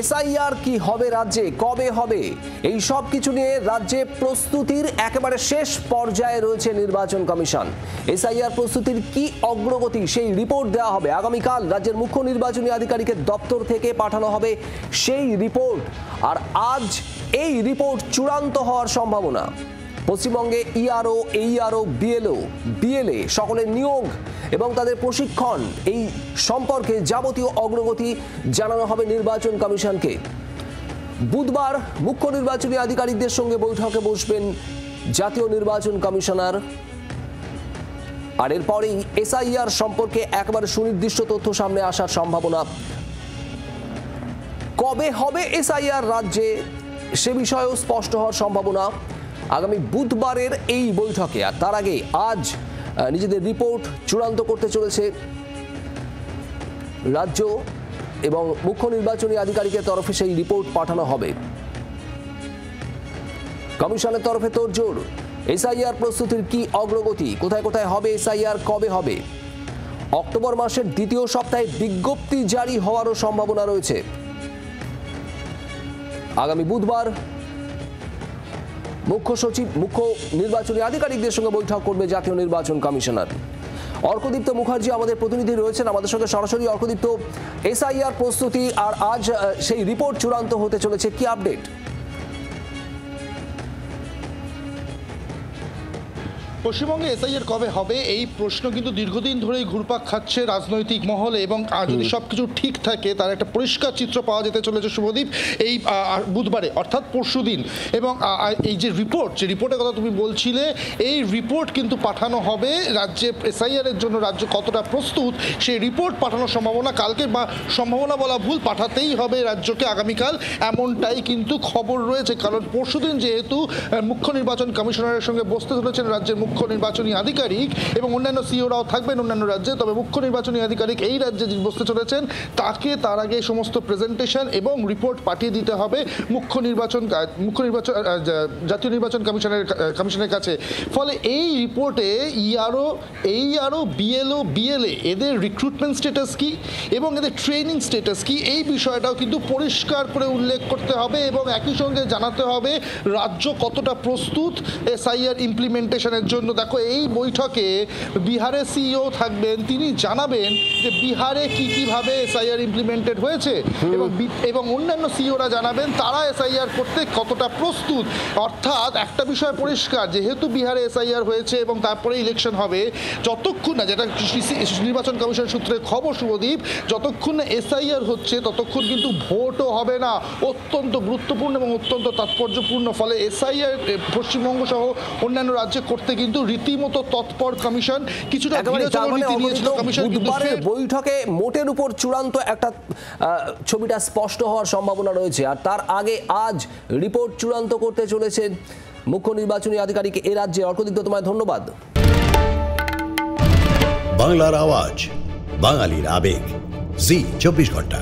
SIR কি হবে রাজ্যে, কবে হবে, এই সব কিছু নিয়ে রাজ্যে প্রস্তুতির একেবারে শেষ পর্যায়ে রয়েছে নির্বাচন কমিশন। এসআইআর প্রস্তুতির কি অগ্রগতি সেই রিপোর্ট দেওয়া হবে আগামীকাল। রাজ্যের মুখ্য নির্বাচনী আধিকারিকের দপ্তর থেকে পাঠানো হবে সেই রিপোর্ট। আর আজ এই রিপোর্ট চূড়ান্ত হওয়ার সম্ভাবনা। পশ্চিমবঙ্গে ইআরও, এইআরও, বিএলএ সকলের নিয়োগ এবং তাদের প্রশিক্ষণ এই সম্পর্কে যাবতীয় অগ্রগতি জানানো হবে নির্বাচন কমিশনকে। বুধবার মুখ্য নির্বাচনী আধিকারিকদের সঙ্গে বৈঠকে বসবেন জাতীয় নির্বাচন কমিশনার। আর এরপরেই এসআইআর সম্পর্কে একেবারে সুনির্দিষ্ট তথ্য সামনে আসার সম্ভাবনা। কবে হবে এসআইআর রাজ্যে সে বিষয়েও স্পষ্ট হওয়ার সম্ভাবনা আগামী বুধবারের এই বৈঠকে। আর তার আগে আজ নিজেদের রিপোর্ট চূড়ান্ত করতে চলেছে রাজ্য এবং মুখ্য নির্বাচনী আধিকারিকের তরফে সেই রিপোর্ট পাঠানো হবে। কমিশনের তরফে তোড়জোড়। এসআইআর প্রস্তুতির কি অগ্রগতি, কোথায় কোথায় হবে এসআইআর, কবে হবে। অক্টোবর মাসের দ্বিতীয় সপ্তাহে বিজ্ঞপ্তি জারি হওয়ারও সম্ভাবনা রয়েছে। আগামী বুধবার মুখ্য নির্বাচনী আধিকারিকদের সঙ্গে বৈঠক করবে জাতীয় নির্বাচন কমিশনার। অর্কদীপ্ত মুখার্জি আমাদের প্রতিনিধি রয়েছেন আমাদের সঙ্গে সরাসরি। অর্কদীপ্ত, এসআইআর প্রস্তুতি আর আজ সেই রিপোর্ট চূড়ান্ত হতে চলেছে, কি আপডেট? পশ্চিমবঙ্গে এসআইআর কবে হবে এই প্রশ্ন কিন্তু দীর্ঘদিন ধরেই ঘুরপাক খাচ্ছে রাজনৈতিক মহলে, এবং যদি সবকিছু ঠিক থাকে তার একটা পরিষ্কার চিত্র পাওয়া যেতে চলেছে শুভদীপ এই বুধবারে অর্থাৎ পরশুদিন। এবং এই যে রিপোর্টের কথা তুমি বলছিলে, এই রিপোর্ট কিন্তু পাঠানো হবে রাজ্যে। এসআইআর এর জন্য রাজ্য কতটা প্রস্তুত সেই রিপোর্ট পাঠানোর সম্ভাবনা কালকে, বা সম্ভাবনা বলা ভুল, পাঠাতেই হবে রাজ্যকে আগামীকাল, এমনটাই কিন্তু খবর রয়েছে। কারণ পরশুদিন যেহেতু মুখ্য নির্বাচন কমিশনারের সঙ্গে বসতে চলেছেন রাজ্যের মুখ্য নির্বাচনী আধিকারিক এবং অন্যান্য সিইওরাও থাকবেন অন্যান্য রাজ্যে, তবে মুখ্য নির্বাচনী আধিকারিক এই রাজ্যে যিনি বসতে চলেছেন তাকে তার আগে সমস্ত প্রেজেন্টেশন এবং রিপোর্ট পাঠিয়ে দিতে হবে জাতীয় নির্বাচন কমিশনের কাছে। ফলে এই রিপোর্টে এইআরও, বিএলএ এদের রিক্রুটমেন্ট স্ট্যাটাস কি এবং এদের ট্রেনিং স্ট্যাটাস কি, এই বিষয়টাও কিন্তু পরিষ্কার করে উল্লেখ করতে হবে এবং একই সঙ্গে জানাতে হবে রাজ্য কতটা প্রস্তুত এসআইআর ইমপ্লিমেন্টেশনের জন্য। দেখো, এই বৈঠকে বিহারের সিইও থাকবেন, তিনি জানাবেন যে বিহারে কিভাবে এসআইআর ইমপ্লিমেন্টেড হয়েছে এবং অন্যান্য সিইওরা জানাবেন তারা এসআইআর করতে কতটা প্রস্তুত। অর্থাৎ একটা বিষয় পরিষ্কার, যেহেতু বিহারে এসআইআর হয়েছে এবং তারপরে ইলেকশন হবে, যতক্ষণ না, যেটা নির্বাচন কমিশন সূত্রে খবর শুভদীপ, যতক্ষণ না এসআইআর হচ্ছে ততক্ষণ কিন্তু ভোটও হবে না। অত্যন্ত গুরুত্বপূর্ণ এবং অত্যন্ত তাৎপর্যপূর্ণ। ফলে এসআইআর পশ্চিমবঙ্গ সহ অন্যান্য রাজ্যে করতে কিন্তু রীতিমতো তৎপর কমিশন। কিছুটা বৈঠকে মোটের উপর চূড়ান্ত একটা ছবিটা স্পষ্ট হওয়ার সম্ভাবনা রয়েছে। আর তার আগে আজ রিপোর্ট চূড়ান্ত করতে চলেছে মুখ্য নির্বাচনী আধিকারিক এ রাজ্যে। অর্কদীপ্ত, তোমায় ধন্যবাদ। বাংলার আওয়াজ, বাঙালির আবেগ, জি 24 ঘন্টা।